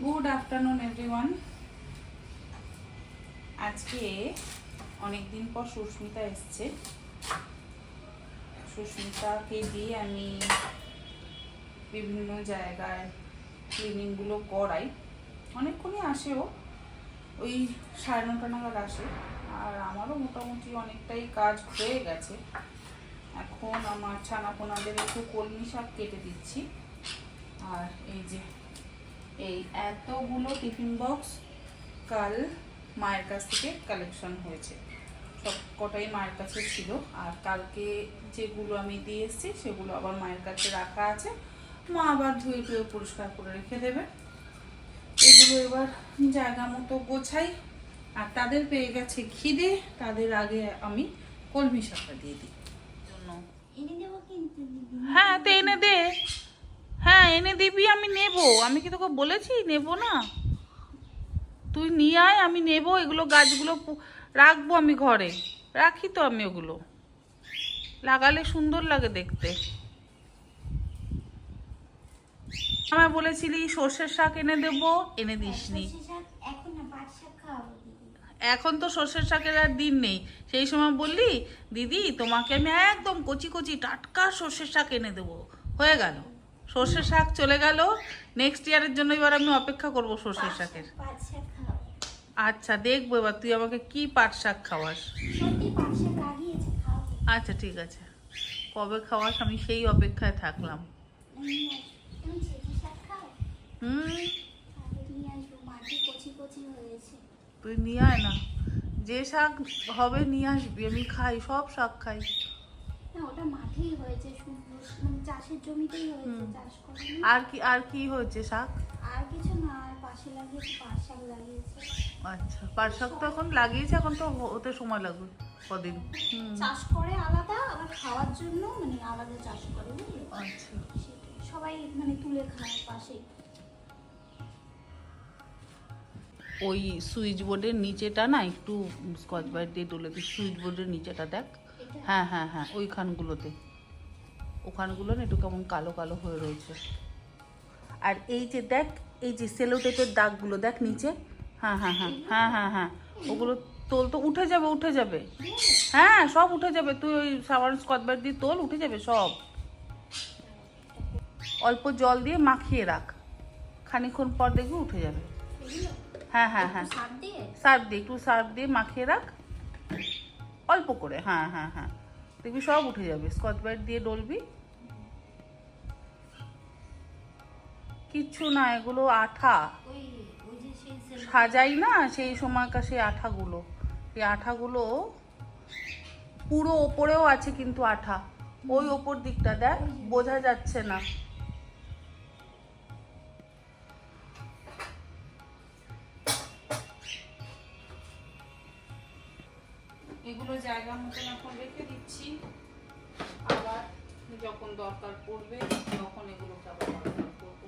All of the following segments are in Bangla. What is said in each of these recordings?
Good afternoon everyone. আজকে অনেক দিন পর সুস্মিতা এসছে। সুস্মিতাকে দিয়ে আমি বিভিন্ন জায়গায় ক্লিনিংগুলো করাই। অনেকক্ষণই আসেও, ওই 9:30 নাগাদ আসে। আর আমারও মোটামুটি অনেকটাই কাজ হয়ে গেছে। এখন আমার ছানাপোনাদের একটু কলমি শাক কেটে দিচ্ছি। আর এই যে এই এতগুলো টিফিন বক্স কাল মায়ের কাছ থেকে কালেকশন হয়েছে, সব কটাই মায়ের কাছে ছিল। আর কালকে যেগুলো আমি দিয়ে এসেছি সেগুলো আবার মায়ের কাছে রাখা আছে, মা আবার ধুয়ে টুয়ে পরিষ্কার করে রেখে দেবে। এগুলো এবার জায়গা মতো গোছাই। আর তাদের পেয়ে গেছে খিদে, তাদের আগে আমি কলমি শাকটা দিয়ে দিই জন্য। হ্যাঁ তো এনে দে, হ্যাঁ এনে দিবি, আমি নেব। আমি কি তোকে বলেছি নেব না? তুই নিয়ে আয়, আমি নেব। এগুলো গাছগুলো রাখবো আমি ঘরে, রাখি তো আমি। ওগুলো লাগালে সুন্দর লাগে দেখতে। আমায় বলেছিলি সর্ষের শাক এনে দেবো, এনে দিসনি। এখন তো সর্ষের শাকের আর দিন নেই। সেই সময় বললি দিদি তোমাকে আমি একদম কচি কচি টাটকা সর্ষের শাক এনে দেবো। হয়ে গেল, সর্ষের শাক চলে গেল। নেক্সট ইয়ারের জন্য এবার আমি অপেক্ষা করবো সর্ষের শাকের। আচ্ছা দেখবো এবার তুই আমাকে কি পাট শাক খাওয়াস। আচ্ছা ঠিক আছে, কবে খাওয়াস আমি সেই অপেক্ষায় থাকলাম। তুই নিয়ে আয় না, যে শাক হবে নিয়ে আসবি, আমি খাই, সব শাক খাই। আর কি হয়েছে শাক? আর কিছু না, আর পাশে লাগিয়েছে পাট শাক লাগিয়েছে। আচ্ছা, পাট শাক তো এখন লাগিয়েছে, এখন তো ওতে সময় লাগবে কদিন। চাষ করে আলাদা, আবার খাওয়ার জন্য মানে আলাদা চাষ করে। আচ্ছা, সবাই মানে তুলে খায় পাশে। ওই সুইচ বোর্ডের নিচেটা না একটু স্কচ ব্রাইট দিয়ে তুলে দিই। সুইচ বোর্ডের নিচেটা দেখ। হ্যাঁ হ্যাঁ হ্যাঁ, ওইখানগুলোতে, ওখানগুলো না একটু কেমন কালো কালো হয়ে রয়েছে। আর এই যে দেখ, এই যে সেলো টেপের দাগগুলো দেখ নিচে। হ্যাঁ হ্যাঁ হ্যাঁ হ্যাঁ হ্যাঁ হ্যাঁ, ওগুলো তোল তো, উঠে যাবে উঠে যাবে। হ্যাঁ সব উঠে যাবে, তুই ওই সাবান স্কচ ব্রাইট দিয়ে তোল, উঠে যাবে সব। অল্প জল দিয়ে মাখিয়ে রাখ, খানিকক্ষণ পর দেখবি উঠে যাবে। হ্যাঁ হ্যাঁ হ্যাঁ, সার্ফ দিয়ে, একটু সার্ফ দিয়ে মাখিয়ে রাখ অল্প করে। হ্যাঁ হ্যাঁ হ্যাঁ, দেখবি সব উঠে যাবে। স্কচ ব্রাইট দিয়ে ডলবি, কিচ্ছু না, এগুলো আঠা সাজাই না সেই সময়কার সেই আঠাগুলো। এই আঠাগুলো পুরো ওপরেও আছে কিন্তু আঠা, ওই ওপর দিকটা দেখ, বোঝা যাচ্ছে না। এগুলো জায়গা মতন এখন রেখে দিচ্ছি, আবার যখন দরকার পড়বে তখন এগুলোকে আবার ব্যবহার করবো।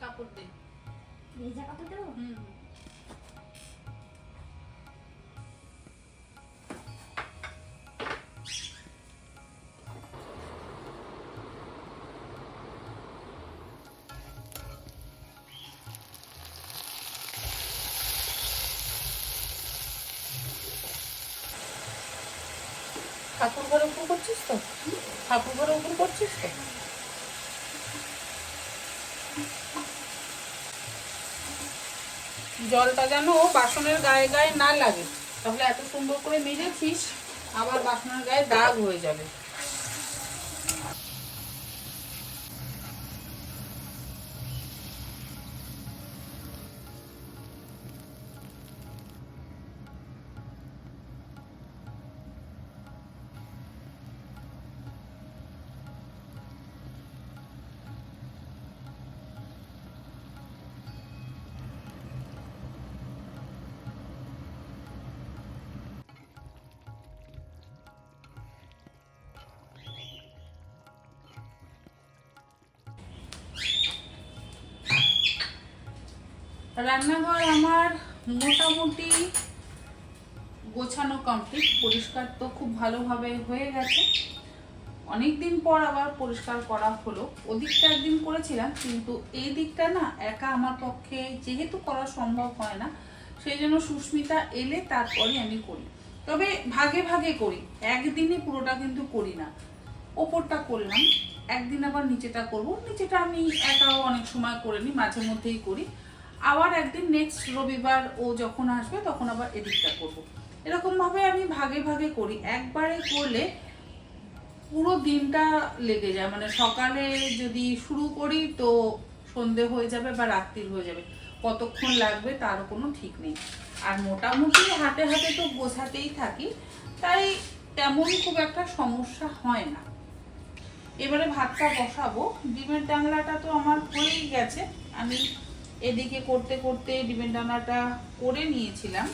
কাপড় দে, ভেজা কাপড় দেবো। ঠাকুর ঘরের উপর করছিস তো? ঠাকুর ঘরের উপর করছিস তো? জলটা যেন বাসনের গায়ে গায়ে না লাগে, তাহলে এত সুন্দর করে মেজেছিস আবার বাসনের গায়ে দাগ হয়ে যাবে। রান্নাঘর আমার মোটামুটি গোছানো কমপ্লিট, পরিষ্কার তো খুব ভালোভাবে হয়ে গেছে। অনেকদিন পর আবার পরিষ্কার করা হলো। ওদিকটা একদিন করেছিলাম, কিন্তু এই দিকটা না একা আমার পক্ষে যেহেতু করা সম্ভব হয় না, সেই জন্য সুস্মিতা এলে তারপরে আমি করি। তবে ভাগে ভাগে করি, একদিনে পুরোটা কিন্তু করি না। ওপরটা করলাম, একদিন আবার নিচেটা করব। নিচেটা আমি একাও অনেক সময় করে নিই, মাঝে মধ্যেই করি। আবার একদিন নেক্সট রবিবার ও যখন আসবে তখন আবার এদিকটা করব। এরকমভাবে আমি ভাগে ভাগে করি। একবারে করলে পুরো দিনটা লেগে যায়, মানে সকালে যদি শুরু করি তো সন্ধে হয়ে যাবে বা রাত্রির হয়ে যাবে, কতক্ষণ লাগবে তারও কোনো ঠিক নেই। আর মোটামুটি হাতে হাতে তো গোছাতেই থাকি, তাই তেমন খুব একটা সমস্যা হয় না। এবারে ভাতটা বসাবো। ডিমের ডাংলাটা তো আমার হয়েই গেছে, আমি এদিকে করতে করতে ডিমের ডাংলাটা করে নিয়েছিলাম,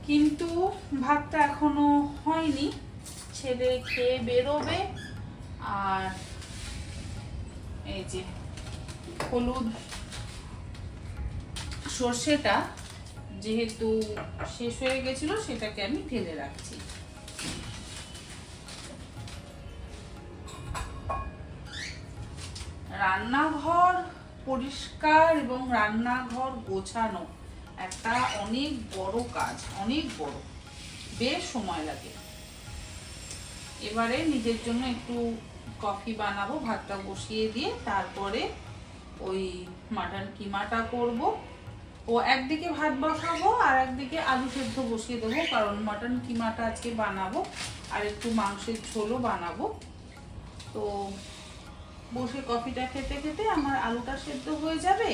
কিন্তু ভাতটা এখনো হয়নি। ছেলে খেয়ে বেরোবে। আর এই যে হলুদ সর্ষেটা যেহেতু শেষ হয়ে গেছিল, সেটাকে আমি ঢেলে রাখছি। রান্নাঘর পরিষ্কার এবং রান্নাঘর গোছানো একটা অনেক বড় কাজ, অনেক বড়, বেশ সময় লাগে। এবারে নিজের জন্য একটু কফি বানাবো, ভাতটা বসিয়ে দিয়ে তারপরে ওই মাটন কিমাটা করব। ও একদিকে ভাত বসাবো আর একদিকে আলু সেদ্ধ বসিয়ে দেবো, কারণ মাটন কিমাটা আজকে বানাবো আর একটু মাংসের ঝোলও বানাবো। তো বসে কফিটা খেতে খেতে আমার আলুটা সেদ্ধ হয়ে যাবে,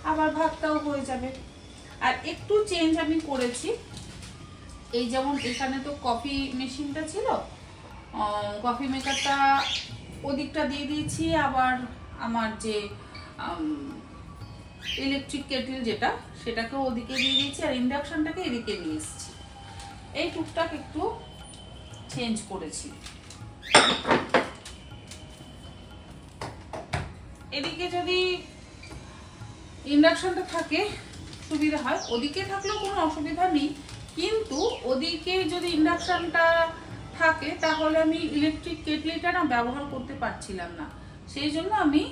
আবার ভাতটাও হয়ে যাবে। আর একটু চেঞ্জ আমি করেছি, এই যেমন এখানে তো কফি মেশিনটা ছিল, কফি মেকারটা ওদিকটা দিয়ে দিয়েছি, আবার আমার যে ইলেকট্রিক কেটেল যেটা, সেটাকেও ওদিকে দিয়ে দিয়েছি, আর ইন্ডাকশনটাকে এদিকে নিয়ে এসেছি। এই টুকটাক একটু চেঞ্জ করেছি। এদিকে যদি ইন্ডাকশনটা থাকে সুবিধা হয়, ওদিকে থাকলেও কোনো অসুবিধা নেই, কিন্তু ওদিকে যদি ইন্ডাকশনটা থাকে তাহলে আমি ইলেকট্রিক কেটলিটা না ব্যবহার করতে পারছিলাম না। সেই জন্য আমি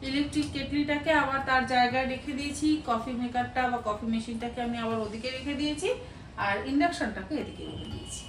ইলেকট্রিক কেটলিটাকে আবার তার জায়গায় রেখে দিয়েছি, কফি মেকারটা বা কফি মেশিনটাকে আমি আবার ওদিকে রেখে দিয়েছি, আর ইন্ডাকশনটাকে এদিকে রেখে দিয়েছি।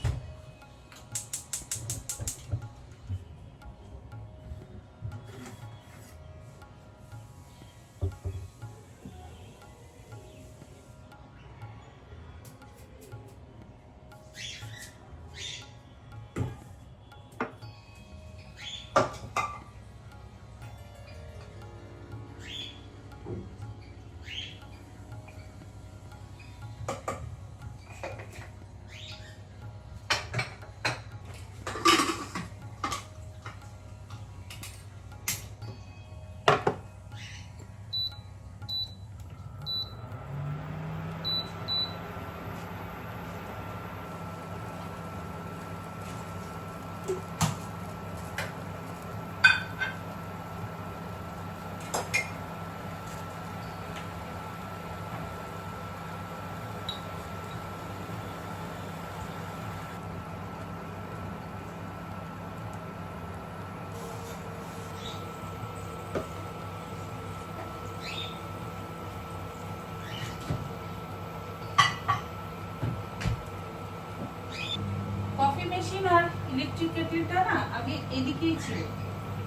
মেশিন আর ইলেকট্রিক কেটলিটা না আগে এদিকেই ছিল,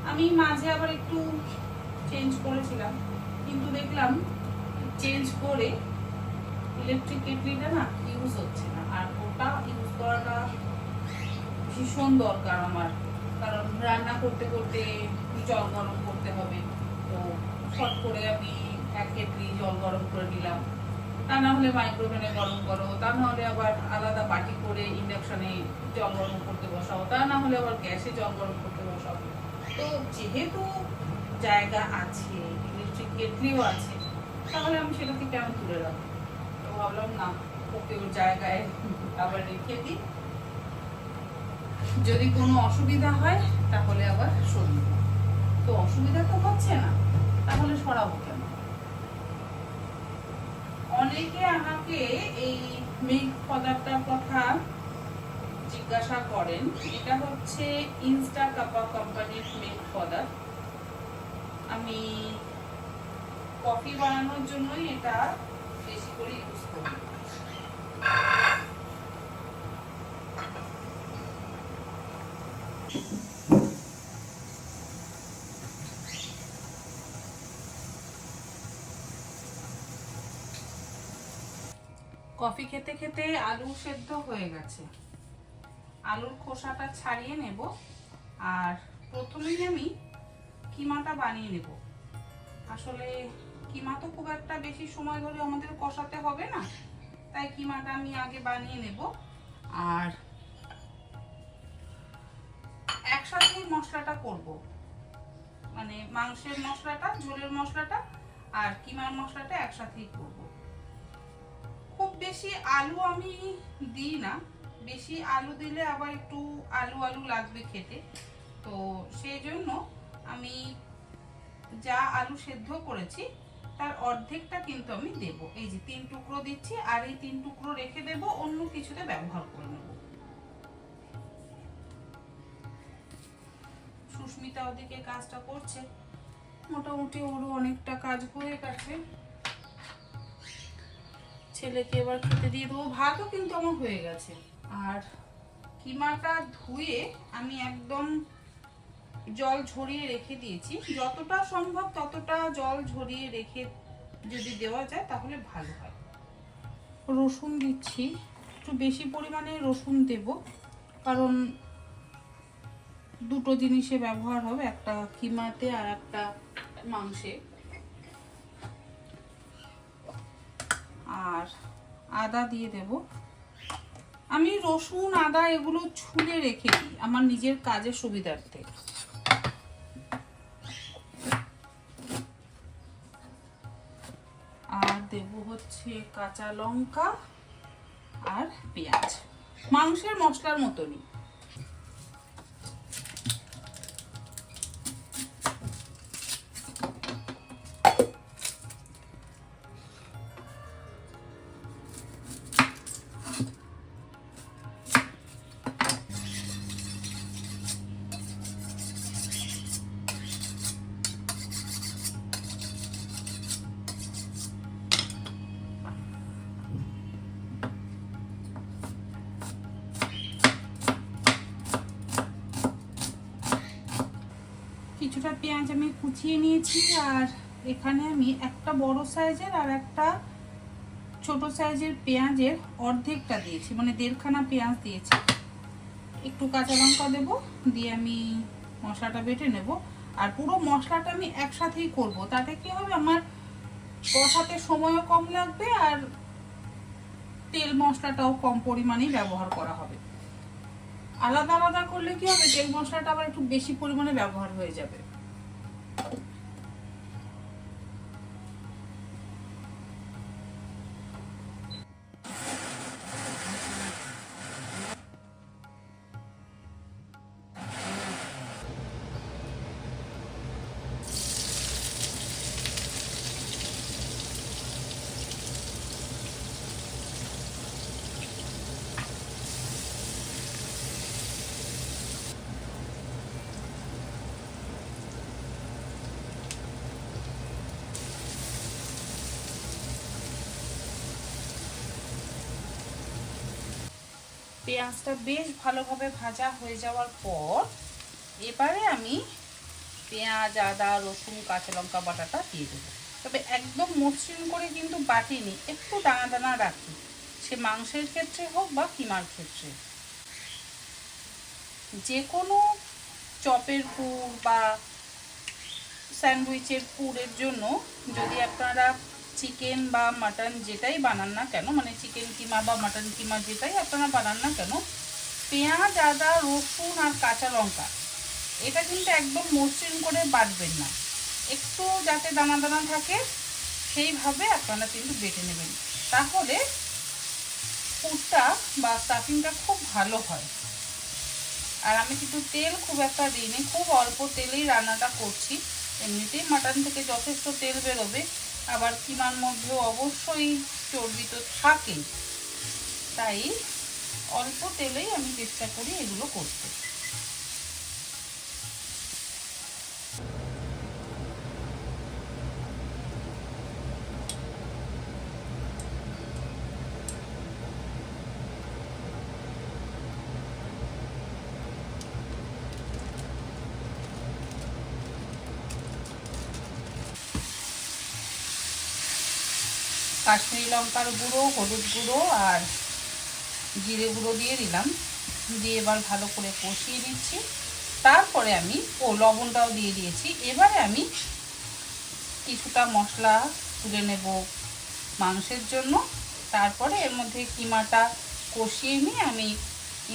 আমি মাঝে আবার একটু চেঞ্জ করেছিলাম, কিন্তু দেখলাম চেঞ্জ করে ইলেকট্রিক কেটলিটা না ইউজ হচ্ছে না, আর ওটা ইউজ করাটা ভীষণ দরকার আমার, কারণ রান্না করতে করতে জল গরম করতে হবে। তো শর্ট করে আমি এক কেটলি জল গরম করে নিলাম, তা না হলে মাইক্রোওভেনে গরম করো, তা না হলে আবার আলাদা বাটি করে ইন্ডাকশনে জল গরম করতে বসাও, তা না হলে আবার গ্যাসে জল গরম করতে বসাও। তো যেহেতু জায়গা আছে, ইলেকট্রিক কেটলিও আছে, তাহলে আমি সেটাকে কেন তুলে রাখবো? তো ভাবলাম না, ওকে ওর জায়গায় আবার রেখে দিই, যদি কোনো অসুবিধা হয় তাহলে আবার সরিয়ে দিই। তো অসুবিধা তো হচ্ছে না, তাহলে সরাবো কেন? অনেকে আমাকে এই মিল্ক পদার্থটার কথা জিজ্ঞাসা করেন। এটা হচ্ছে ইনস্টা কাপা কোম্পানির মিল্ক পদার্থ। আমি কফি বানানোর জন্যই এটা বেশি করে ইউজ করি। কফি খেতে খেতে আলু সেদ্ধ হয়ে গেছে। আলুর খোসাটা ছাড়িয়ে নেব, আর প্রথমেই আমি কিমাটা বানিয়ে নেব। আসলে কিমা তো খুব একটা বেশি সময় ধরে আমাদের কষাতে হবে না, তাই কিমাটা আমি আগে বানিয়ে নেব। আর একসাথে মশলাটা করব, মানে মাংসের মশলাটা, ঝোলের মশলাটা আর কিমার মশলাটা একসাথেই করব। খুব বেশি আলু আমি দিই না, বেশি আলু দিলে আবার একটু আলু আলু লাগবে খেতে। তো সেই জন্য আমি যা আলু সেদ্ধ করেছি তার অর্ধেকটা কিন্তু আমি দেব। এই যে 3 টুকরো দিচ্ছি, আর এই 3 টুকরো রেখে দেব, অন্য কিছুতে ব্যবহার করে নেব। সুস্মিতা ওদিকে কাজটা করছে, মোটামুটি ওরও অনেকটা কাজ হয়ে গেছে। ছেলেকে এবার খেতে দিয়ে দেবো। ভাতও কিন্তু আমার হয়ে গেছে। আর কিমাটা ধুয়ে আমি একদম জল ঝরিয়ে রেখে দিয়েছি। যতটা সম্ভব ততটা জল ঝরিয়ে রেখে যদি দেওয়া যায় তাহলে ভালো হয়। রসুন দিচ্ছি, একটু বেশি পরিমাণে রসুন দেব, কারণ দুটো জিনিসে ব্যবহার হবে, একটা কিমাতে আর একটা মাংসে। আর আদা দিয়ে দেব। আমি রসুন আদা এগুলো ছুলে রেখে দিই আমার নিজের কাজের সুবিধার্থে। আর দেব হচ্ছে কাঁচা লঙ্কা আর পেঁয়াজ, মাংসের মশলার মতনই। কিছুটা পেঁয়াজ আমি কুচিয়ে নিয়েছি, আর এখানে আমি একটা বড় সাইজের আর একটা ছোট সাইজের পেঁয়াজের অর্ধেকটা দিয়েছি, মানে 1.5 খানা পেঁয়াজ দিয়েছি। একটু কাঁচা লঙ্কা দেবো, দিয়ে আমি মশলাটা বেটে নেব। আর পুরো মশলাটা আমি একসাথেই করব, তাতে কি হবে আমার কষাতে সময়ও কম লাগবে আর তেল মশলাটাও কম পরিমাণেই ব্যবহার করা হবে। আলাদা আলাদা করলে কি হবে, তেল মশলাটা আবার একটু বেশি পরিমাণে ব্যবহার হয়ে যাবে। পেঁয়াজটা বেশ ভালোভাবে ভাজা হয়ে যাওয়ার পর এবারে আমি পেঁয়াজ আদা রসুন কাঁচা লঙ্কা বাটাটা দিয়ে দেবো। তবে একদম মসৃণ করে কিন্তু বাটিনি, একটু দানা দানা রাখি, সে মাংসের ক্ষেত্রে হোক বা কিমার ক্ষেত্রে। যে কোনো চপের পুর বা স্যান্ডউইচের পুরের জন্য যদি আপনারা চিকেন বা মাটন যেটাই বানান না কেন, মানে চিকেন কিমা বা মাটন কিমা যেটাই আপনারা বানান না কেন, পেঁয়াজ আদা রসুন আর কাঁচা লঙ্কা এটা কিন্তু একদম মসৃণ করে বাটবেন না, একটু যাতে দানা দানা থাকে সেইভাবে আপনারা কিন্তু বেটে নেবেন, তাহলে পুরটা বা স্টাফিংটা খুব ভালো হয়। আর আমি কিন্তু তেল খুব একটা দিইনি, খুব অল্প তেলেই রান্নাটা করছি। এমনিতেই মাটন থেকে যথেষ্ট তেল বেরোবে, আবার কিমার মধ্যেও অবশ্যই চর্বি তো থাকেই, তাই অল্প তেলেই আমি চেষ্টা করি এগুলো করতে। কাশ্মীরি লঙ্কার গুঁড়ো, হলুদ গুঁড়ো আর জিরে গুঁড়ো দিয়ে দিলাম, দিয়ে এবার ভালো করে কষিয়ে নিচ্ছি। তারপরে আমি লবণটাও দিয়ে দিয়েছি। এবারে আমি কিছুটা মশলা তুলে নেব মাংসের জন্য। তারপরে এর মধ্যে কিমাটা কষিয়ে নিয়ে আমি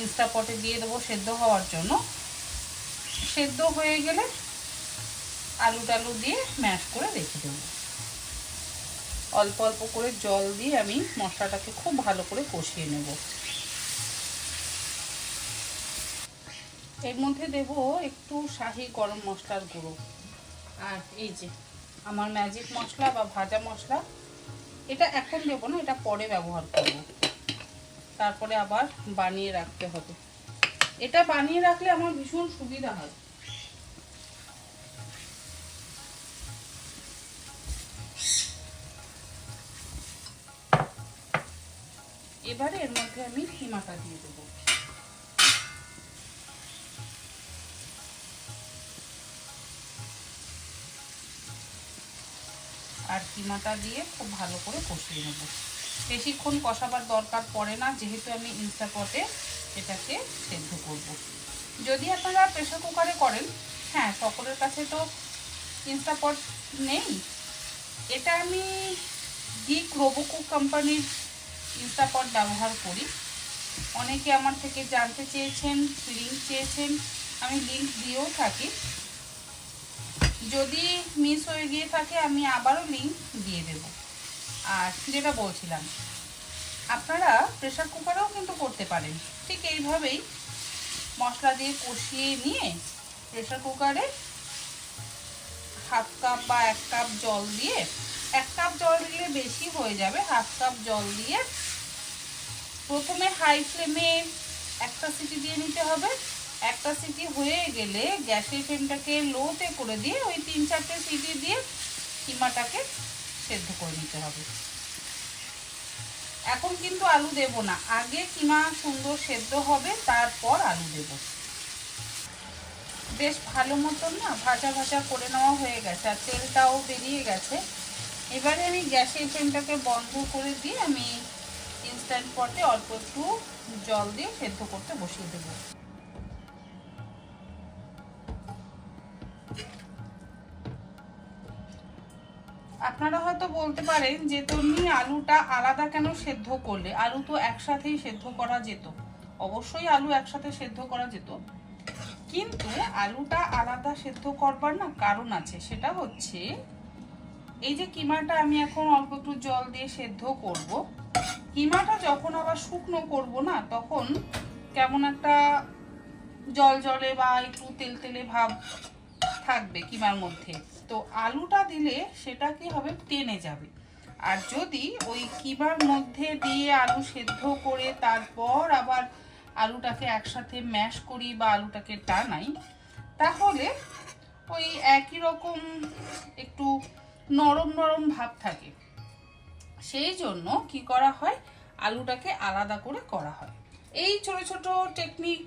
ইনস্টাপটে দিয়ে দেবো সেদ্ধ হওয়ার জন্য। সেদ্ধ হয়ে গেলে আলু টালু দিয়ে ম্যাশ করে রেখে দেবো। অল্প অল্প করে জল দিয়ে আমি মশলাটাকে খুব ভালো করে কষিয়ে নেব। এর মধ্যে দেব একটু শাহি গরম মশলার গুঁড়ো, আর এই যে আমার ম্যাজিক মশলা বা ভাজা মশলা, এটা এখন দেবো না, এটা পরে ব্যবহার করব। তারপরে আবার বানিয়ে রাখতে হবে। এটা বানিয়ে রাখলে আমার ভীষণ সুবিধা হয়। এবারে এর মধ্যে আমি কিমাটা দিয়ে দেবো। আর কিমাটা দিয়ে খুব ভালো করে কষিয়ে নেব। বেশিক্ষণ কষাবার দরকার পড়ে না, যেহেতু আমি ইনস্টাপটে এটাকে সেদ্ধ করব। যদি আপনারা প্রেসার কুকারে করেন, হ্যাঁ সকলের কাছে তো ইনস্টাপট নেই। এটা আমি গিক রোবোকুক কোম্পানির ইনস্টাপট ব্যবহার করি। অনেকে আমার থেকে জানতে চেয়েছেন, লিঙ্ক চেয়েছেন, আমি লিঙ্ক দিয়েও থাকি। যদি মিস হয়ে গিয়ে থাকে আমি আবারও লিঙ্ক দিয়ে দেব। আর যেটা বলছিলাম, আপনারা প্রেসার কুকারেও কিন্তু করতে পারেন। ঠিক এইভাবেই মশলা দিয়ে কষিয়ে নিয়ে প্রেসার কুকারে হাফ কাপ বা 1 কাপ জল দিয়ে, 1 কাপ জল দিলে বেশি হয়ে যাবে, হাফ কাপ জল দিয়ে প্রথমে হাই ফ্লেমে একটা সিটি দিয়ে নিতে হবে। একটা সিটি হয়ে গেলে গ্যাসের ফ্লেমটাকে লোতে করে দিয়ে ওই 3-4টে সিটি দিয়ে কিমাটাকে সেদ্ধ করে নিতে হবে। এখন কিন্তু আলু দেব না, আগে কিমা সুন্দর সেদ্ধ হবে, তারপর আলু দেব। বেশ ভালো মতন না ভাজা ভাজা করে নেওয়া হয়ে গেছে, আর তেলটাও বেরিয়ে গেছে। এবারে আমি গ্যাসের ফ্লেমটাকে বন্ধ করে দিয়ে আমি ইনস্ট্যান্ট পটে অল্প একটু জল দিয়ে সেদ্ধ করতে বসিয়ে দেবো। আপনারা হয়তো বলতে পারেন যে তুমি আলুটা আলাদা কেন সেদ্ধ করলে, আলু তো একসাথেই সেদ্ধ করা যেত। অবশ্যই আলু একসাথে সেদ্ধ করা যেত, কিন্তু আলুটা আলাদা সেদ্ধ করবার না কারণ আছে। সেটা হচ্ছে এই যে কিমাটা আমি এখন অল্প একটু জল দিয়ে সেদ্ধ করব, কিমাটা যখন আবার শুকনো করব না, তখন কেমন একটা জল জলে বা একটু তেল তেলে ভাব থাকবে কিমার মধ্যে। তো আলুটা দিলে সেটা কি হবে, টেনে যাবে। আর যদি ওই কিমার মধ্যে দিয়ে আলু সেদ্ধ করে তারপর আবার আলুটাকে একসাথে ম্যাশ করি বা আলুটাকে টানাই, তাহলে ওই একই রকম একটু নরম নরম ভাব থাকে। সেই জন্য কি করা হয়, আলুটাকে আলাদা করে করা হয়। এই ছোট ছোট টেকনিক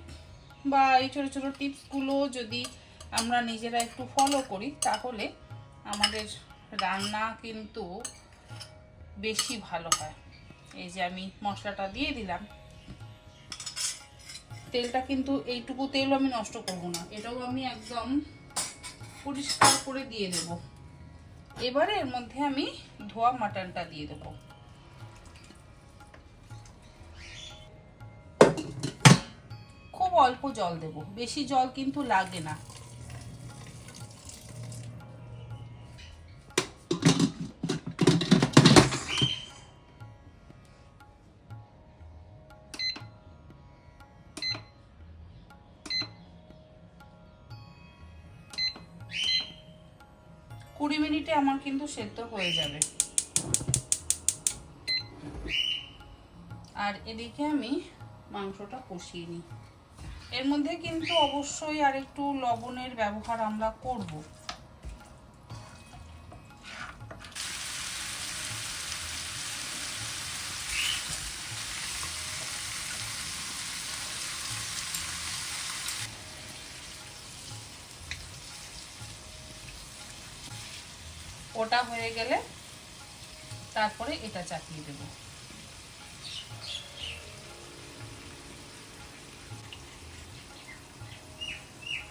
বা এই ছোট ছোট টিপসগুলো যদি আমরা নিজেরা একটু ফলো করি, তাহলে আমাদের রান্না কিন্তু বেশি ভালো হয়। এই যে আমি মশলাটা দিয়ে দিলাম, তেলটা কিন্তু এইটুকু তেল আমি নষ্ট করব না, এটাও আমি একদম পরিষ্কার করে দিয়ে দেব। এবারে এর মধ্যে আমি ধোয়া মাটনটা দিয়ে দেব। খুব অল্প জল দেব, বেশি জল কিন্তু লাগে না। কুড়ি মিনিটে আমার কিন্তু সেদ্ধ হয়ে যাবে। আর এদিকে আমি মাংসটা কষিয়ে নিই। এর মধ্যে কিন্তু অবশ্যই আর একটু লবণের ব্যবহার আমরা করব। ওটা হয়ে গেলে তারপরে এটা চাপিয়ে দেব।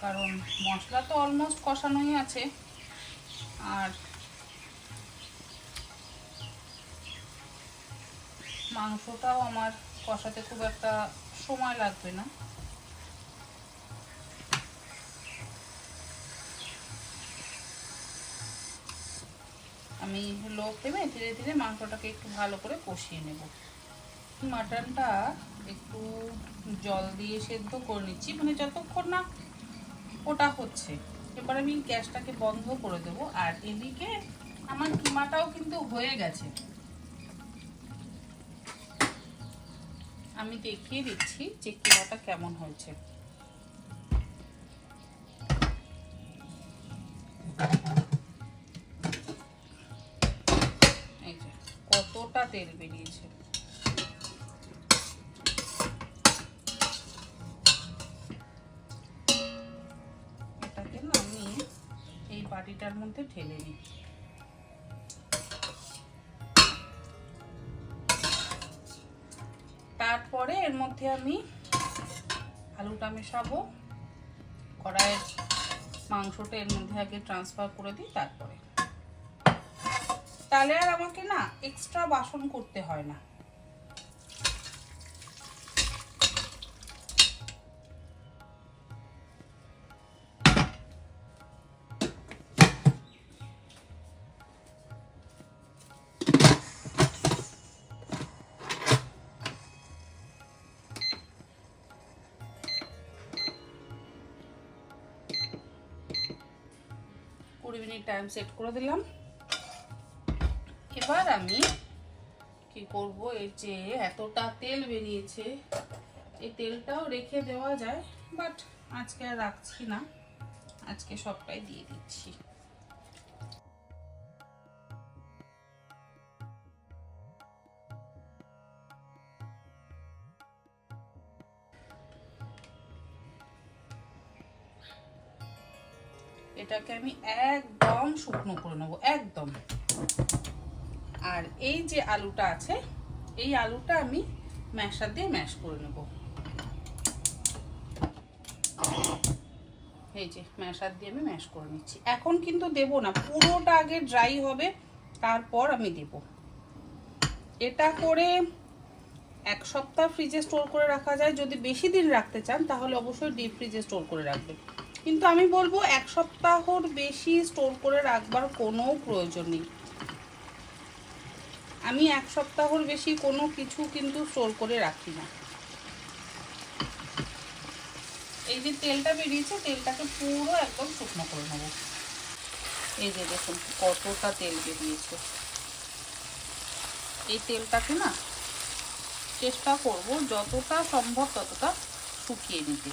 কারণ মশলা তো অলমোস্ট কষানোই আছে, আর মাংসটাও আমার কষাতে খুব একটা সময় লাগবে না। আমি লো ফ্লেমে ধীরে ধীরে মাংসটাকে একটু ভালো করে কষিয়ে নেব। মাটনটা একটু জল দিয়ে সেদ্ধ করে নিচ্ছি, মানে যতক্ষণ না ওটা হচ্ছে। এবার আমি গ্যাসটাকে বন্ধ করে দেবো। আর এদিকে আমার কিমাটাও কিন্তু হয়ে গেছে, আমি দেখিয়ে দিচ্ছি যে কিমাটা কেমন হয়েছে। এই যে কতটা তেল বেরিয়েছে। এটাকে না আমি এই বাটিটার মধ্যে ঢেলে নিই। তারপরে এর মধ্যে আমি আলুটা মেশাবো। কড়াইয়ের মাংসটা এর মধ্যে আগে ট্রান্সফার করে দিই, তারপরে তাহলে আর আমাকে না এক্সট্রা বাসন করতে হয় না। টাইম সেট করে দিলাম। এবার আমি কি করব, এই যে এতটা তেল বেরিয়েছে, এই তেলটাও রেখে দেওয়া যায়, বাট আজকে আর রাখছি না, আজকে সবটাই দিয়ে দিচ্ছি। এটাকে আমি একদম শুকনো করে নেবো, একদম। আর এই যে আলুটা আছে, এই আলুটা আমি ম্যাশার দিয়ে ম্যাশ করে নেব। এই যে ম্যাশার দিয়ে আমি ম্যাশ করে নিচ্ছি। এখন কিন্তু দেব না, পুরোটা আগে ড্রাই হবে, তারপর আমি দেব। এটা করে এক সপ্তাহ ফ্রিজে স্টোর করে রাখা যায়। যদি বেশি দিন রাখতে চান তাহলে অবশ্যই ডিপ ফ্রিজে স্টোর করে রাখবেন, কিন্তু আমি বলবো এক সপ্তাহর বেশি স্টোর করে রাখবার কোনো প্রয়োজন নেই। আমি এক সপ্তাহর বেশি কোনো কিছু কিন্তু স্টোর করে রাখি না। এই যে তেলটা বেরিয়েছে, তেলটাকে পুরো একদম শুকনো করে নেব। এই যে দেখুন কতটা তেল বেরিয়েছে। এই তেলটাকে না চেষ্টা করব যতটা সম্ভব ততটা শুকিয়ে নিতে।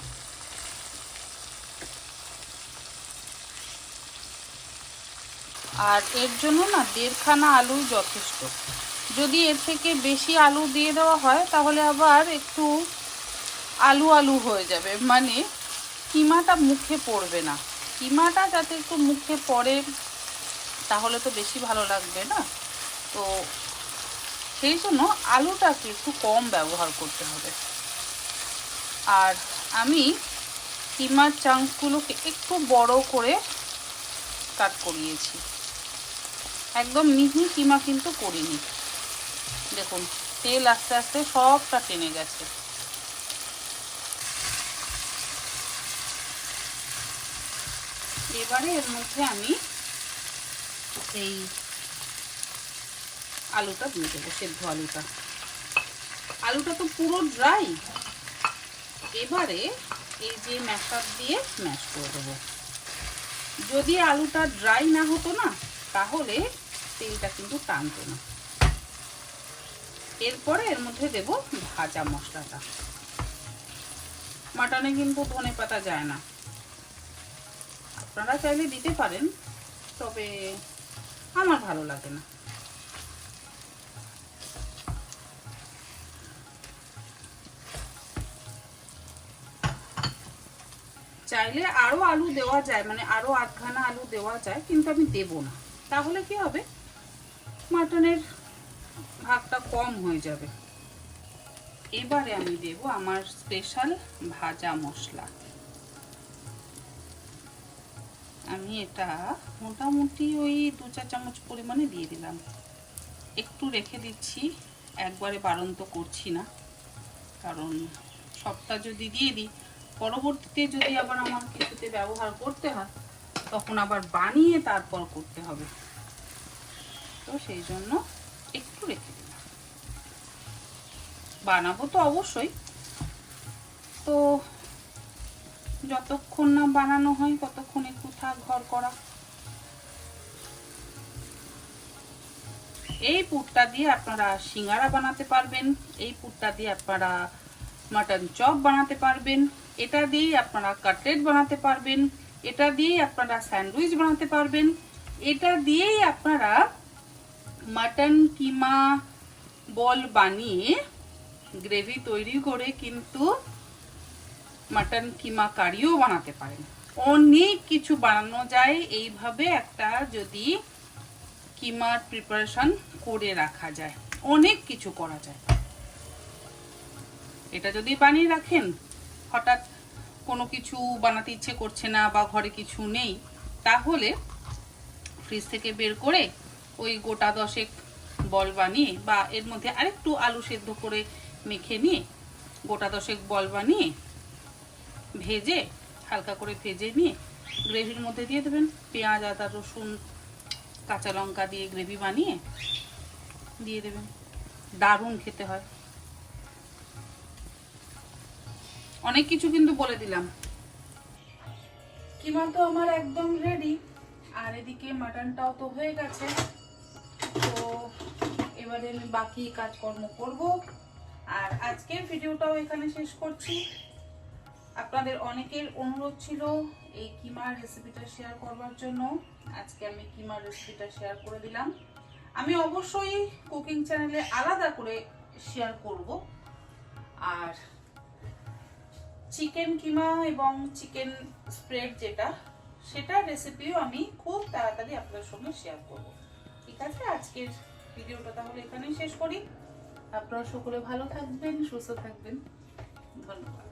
আর এর জন্য না 1.5 খানা আলুই যথেষ্ট। যদি এর থেকে বেশি আলু দিয়ে দেওয়া হয় তাহলে আবার একটু আলু আলু হয়ে যাবে, মানে কিমাটা মুখে পড়বে না। কিমাটা যাতে একটু মুখে পড়ে তাহলে তো বেশি ভালো লাগবে না, তো সেই জন্য আলুটাকে একটু কম ব্যবহার করতে হবে। আর আমি কিমার চাংসগুলোকে একটু বড় করে কাট করিয়েছি, একদম মিহি কিমা কিন্তু করিনি। দেখুন তেল আস্তে আস্তে সবটা টেনে গেছে। এবারে এর মধ্যে আমি এই আলুটা দিয়ে দেবো, সেদ্ধ আলুটা। আলুটা তো পুরো ড্রাই, এবারে এই যে ম্যাশার দিয়ে ম্যাশ করে দেবো। যদি আলুটা ড্রাই না হতো না তাহলে তেলটা কিন্তু টানতো না। এরপরে এর মধ্যে দেব ভাজা মশলাটা। মাটনে কিন্তু ধনেপাতা যায় না, আপনারা চাইলে দিতে পারেন, তবে আমার ভালো লাগে না। চাইলে আরো আলু দেওয়া যায়, মানে আরো আধখানা আলু দেওয়া যায়, কিন্তু আমি দেব না। তাহলে কি হবে, মাটনের ভাগটা কম হয়ে যাবে। এবারে আমি দেব আমার স্পেশাল ভাজা মশলা। আমি এটা মোটামুটি ওই 2-4 চামচ পরিমাণে দিয়ে দিলাম। একটু রেখে দিচ্ছি, একবারে বাড়ন্ত করছি না, কারণ সবটা যদি দিয়ে দিই পরবর্তীতে যদি আবার আমার কিছুতে ব্যবহার করতে হয় তখন আবার বানিয়ে তারপর করতে হবে, তো সেই জন্য একটু রেখে দিলাম। বানাবো তো অবশ্যই, তো যতক্ষণ না বানানো হয় ততক্ষণ একটু থাক ঘর করা। এই পুরটা দিয়ে আপনারা সিঙ্গারা বানাতে পারবেন, এই পুরটা দিয়ে আপনারা মাটন চপ বানাতে পারবেন, এটা দিয়ে আপনারা কাটলেট বানাতে পারবেন, এটা দিয়ে আপনারা স্যান্ডউইচ বানাতে পারবেন, এটা দিয়েই আপনারা মাটন কিমা বল বানিয়ে গ্রেভি তৈরি করে কিন্তু মাটন কিমা কারিও বানাতে পারেন। অনেক কিছু বানানো যায় এইভাবে, একটা যদি কিমার প্রিপারেশন করে রাখা যায়, অনেক কিছু করা যায়। এটা যদি বানিয়ে রাখেন, হঠাৎ কোনো কিছু বানাতে ইচ্ছে করছে না বা ঘরে কিছু নেই, তাহলে ফ্রিজ থেকে বের করে ওই গোটা 10 বল বানিয়ে বা এর মধ্যে আরেকটু আলু সেদ্ধ করে মেখে নিয়ে গোটা 10 বল বানিয়ে ভেজে হালকা করে ভেজে নিয়ে গ্রেভির মধ্যে দিয়ে দেবেন। পেঁয়াজ, আদা, রসুন, কাঁচা লঙ্কা দিয়ে গ্রেভি বানিয়ে দিয়ে দেবেন, দারুণ খেতে হয়। অনেক কিছু কিন্তু বলে দিলাম। কিমা তো আমার একদম রেডি, আর এদিকে মাটনটাও তো হয়ে গেছে। তো এবারে আমি বাকি কাজকর্ম করব, আর আজকের ভিডিওটাও এখানে শেষ করছি। আপনাদের অনেকের অনুরোধ ছিল এই কিমার রেসিপিটা শেয়ার করবার জন্য, আজকে আমি কিমার রেসিপিটা শেয়ার করে দিলাম। আমি অবশ্যই কুকিং চ্যানেলে আলাদা করে শেয়ার করব, আর চিকেন কিমা এবং চিকেন স্প্রেড যেটা, সেটা রেসিপিও আমি খুব তাড়াতাড়ি আপনাদের সঙ্গে শেয়ার করব। ঠিক আছে, আজকের ভিডিওটা তাহলে এখানেই শেষ করি। আপনারা সকলে ভালো থাকবেন, সুস্থ থাকবেন, ধন্যবাদ।